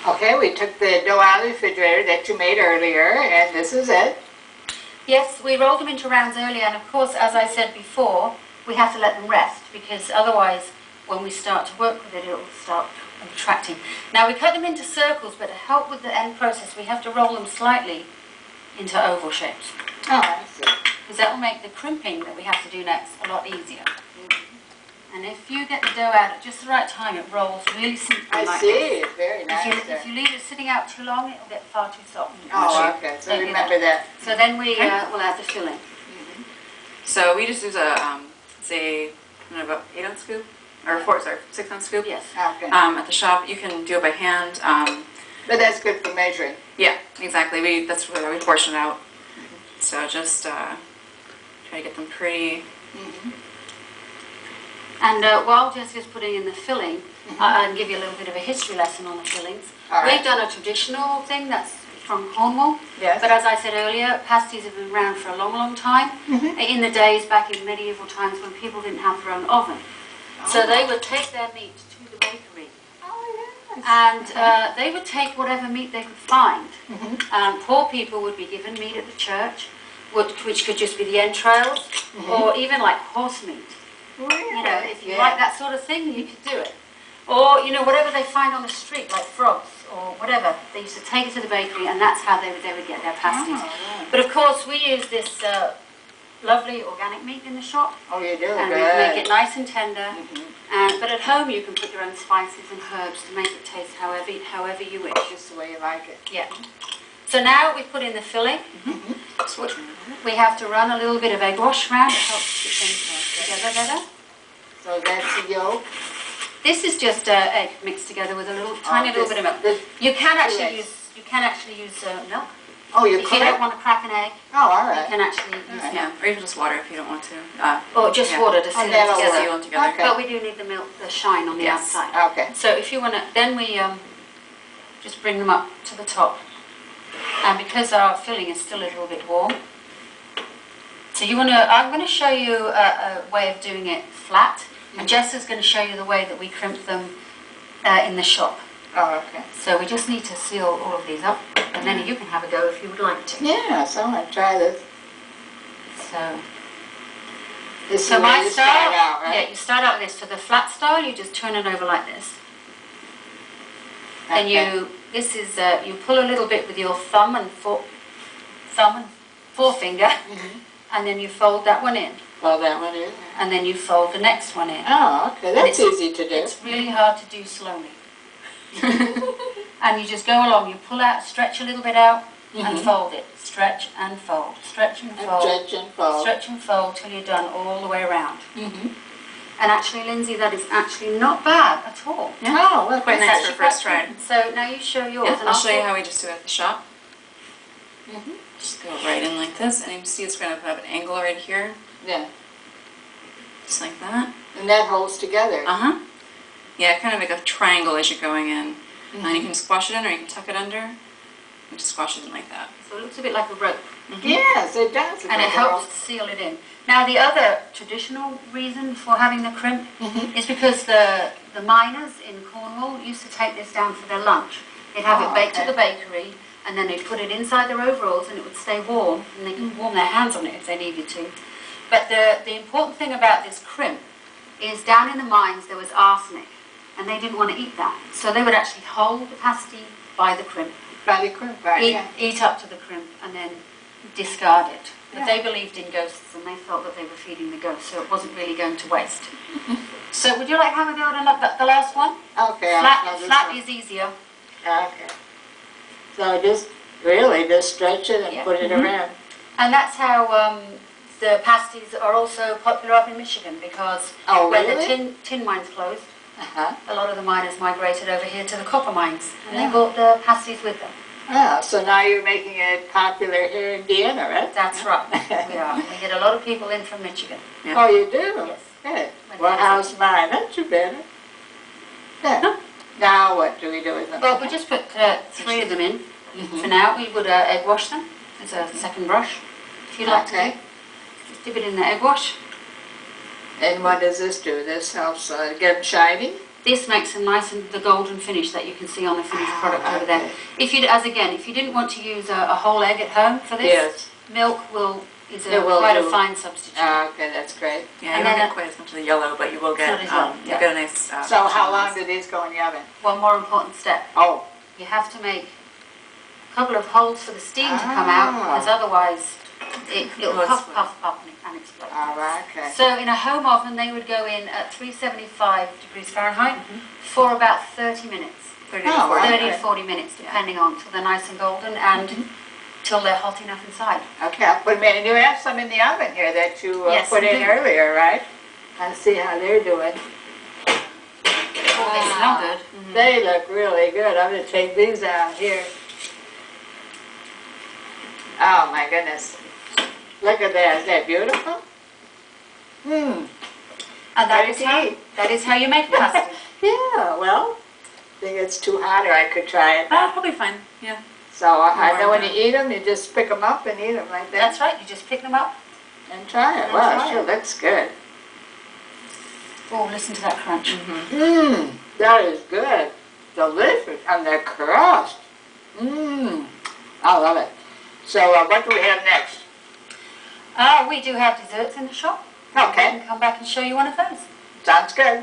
Okay, we took the dough out of the refrigerator that you made earlier, and this is it. Yes, we rolled them into rounds earlier, and of course, as I said before, we have to let them rest, because otherwise, when we start to work with it, it will start retracting. Now, we cut them into circles, but to help with the end process, we have to roll them slightly into oval shapes. Oh, I see. Because that will make the crimping that we have to do next a lot easier. And if you get the dough out at just the right time, it rolls really simply I like see, this. it's very nice. If you leave it sitting out too long, it'll get far too soft. Oh, okay, so Don't do remember that. So then we will add the filling. So we just use a, say, about 8-ounce scoop, or 6-ounce scoop. Yes. Okay. At the shop, you can do it by hand. But that's good for measuring. Yeah, exactly. That's where we portion it out. So just try to get them pretty. And while Jessica's putting in the filling, I'll give you a little bit of a history lesson on the fillings. All right. We've done a traditional thing that's from Cornwall. Yes. But as I said earlier, pasties have been around for a long, long time. In the days back in medieval times when people didn't have their own oven. So they would take their meat to the bakery. Oh, yes. And they would take whatever meat they could find. Poor people would be given meat at the church, which could just be the entrails, or even like horse meat. Really? You know, if you like that sort of thing, you could do it. Or, you know, whatever they find on the street, like frogs or whatever, they used to take it to the bakery, and that's how they would get their pasties. Oh, yeah. But of course, we use this lovely organic meat in the shop, Oh, you do? and we Good. make it nice and tender. But at home, you can put your own spices and herbs to make it taste however you wish. Just the way you like it. Yeah. So now we put in the filling. We have to run a little bit of egg wash around. It helps keep things together better. So that's the yolk. This is just egg mixed together with a tiny little bit of milk. You can actually use milk. Oh, you If you don't want to crack an egg, Oh, all you right. can actually use milk. Yeah, or even just water if you don't want to. Or just water to seal And them that'll together. Seal them together. Okay. But we do need the milk, the shine on the Yes. outside. Okay. So if you want to, then we just bring them up to the top. And because our filling is still a little bit warm, so I'm going to show you a way of doing it flat, and Jess is going to show you the way that we crimp them in the shop. Oh, okay. So we just need to seal all of these up, and then you can have a go if you would like to. Yeah, so I'm going to try this. So, This is so the way my you style, start out, right? yeah, you start out with this. So the flat style, you just turn it over like this. Then this is, you pull a little bit with your thumb and forefinger, and then you fold that one in. Well, that one is. And then you fold the next one in. Oh, okay. That's easy to do. It's really hard to do slowly. And you just go along, you pull out, stretch a little bit out, and fold it. Stretch and fold, stretch and fold, Stretch and fold. stretch and fold till you're done all the way around. And actually, Lindsay, that is actually not bad at all. Oh, well, Quite It's nice actually for first quite try. good. So now you show yours. Yeah, and I'll show you how we just do it at the shop. Just go right in like this, and you can see it's going to have an angle right here, Yeah. just like that. And that holds together. Yeah, kind of like a triangle as you're going in. And you can squash it in, or you can tuck it under, and just squash it in like that. So it looks a bit like a rope. Yes, it does. And it helps to seal it in. Now the other traditional reason for having the crimp is because the miners in Cornwall used to take this down for their lunch. They'd have it baked at the bakery, and then they'd put it inside their overalls, and it would stay warm, and they could warm their hands on it if they needed to. But the important thing about this crimp is down in the mines there was arsenic, and they didn't want to eat that. So they would actually hold the pasty by the crimp, By the crimp, right? eat up to the crimp, and then discard it. But they believed in ghosts, and they felt that they were feeding the ghosts, so it wasn't really going to waste. So would you like to have a go at the last one? Okay. I'll try this Flat one. is easier. Okay. So just stretch it and put it around. And that's how the pasties are also popular up in Michigan, because when the tin mines closed, a lot of the miners migrated over here to the copper mines, and they brought the pasties with them. Ah, so now you're making it popular here in Vienna, right? That's right, we are. We get a lot of people in from Michigan. Yeah. Oh, you do? Yes. Good. When Well, they how's mine? That's you better. Yeah. Now what do we do with them? Well, we just put 3 of them in. For now, we would egg wash them as a second brush, if you'd like to. Just dip it in the egg wash. And what does this do? This helps get them shiny? This makes them nice and the golden finish that you can see on the finished product over there. okay. If you, if you didn't want to use a whole egg at home for this, Yes. milk is It will quite a do. fine substitute. Okay, that's great. Yeah, And you won't then get quite as much of the yellow, but you will get, Not as yellow, you'll get a nice. So how long do these go in the oven? One more important step. Oh, You have to make a couple of holes for the steam to come out, because otherwise it'll Will puff, explode. puff, puff and explode. all right, okay. So in a home oven, they would go in at 375 degrees Fahrenheit for about 30 minutes. 30 Oh, to 40. 30 okay. to 40 minutes, depending on, till they're nice and golden and till they're hot enough inside. Okay, I'll put them in. And you have some in the oven here that you Yes, put I in do. earlier, right? Let's see how they're doing. Oh, they smell good. They look really good. I'm gonna take these out here. Oh my goodness. Look at that. Is that beautiful? Hmm. And Ready to eat. that is how you make pasta. Yeah, well, I think it's too hot or I could try it. Probably fine, yeah. So I know when you eat them, you just pick them up and eat them like that. That's right, you just pick them up. And try it. And Wow, try it sure it. looks good. Oh, listen to that crunch. Mmm, that is good. Delicious. And they're crushed. Mmm, I love it. So what do we have next? We do have desserts in the shop. Okay, I can come back and show you one of those. sounds good.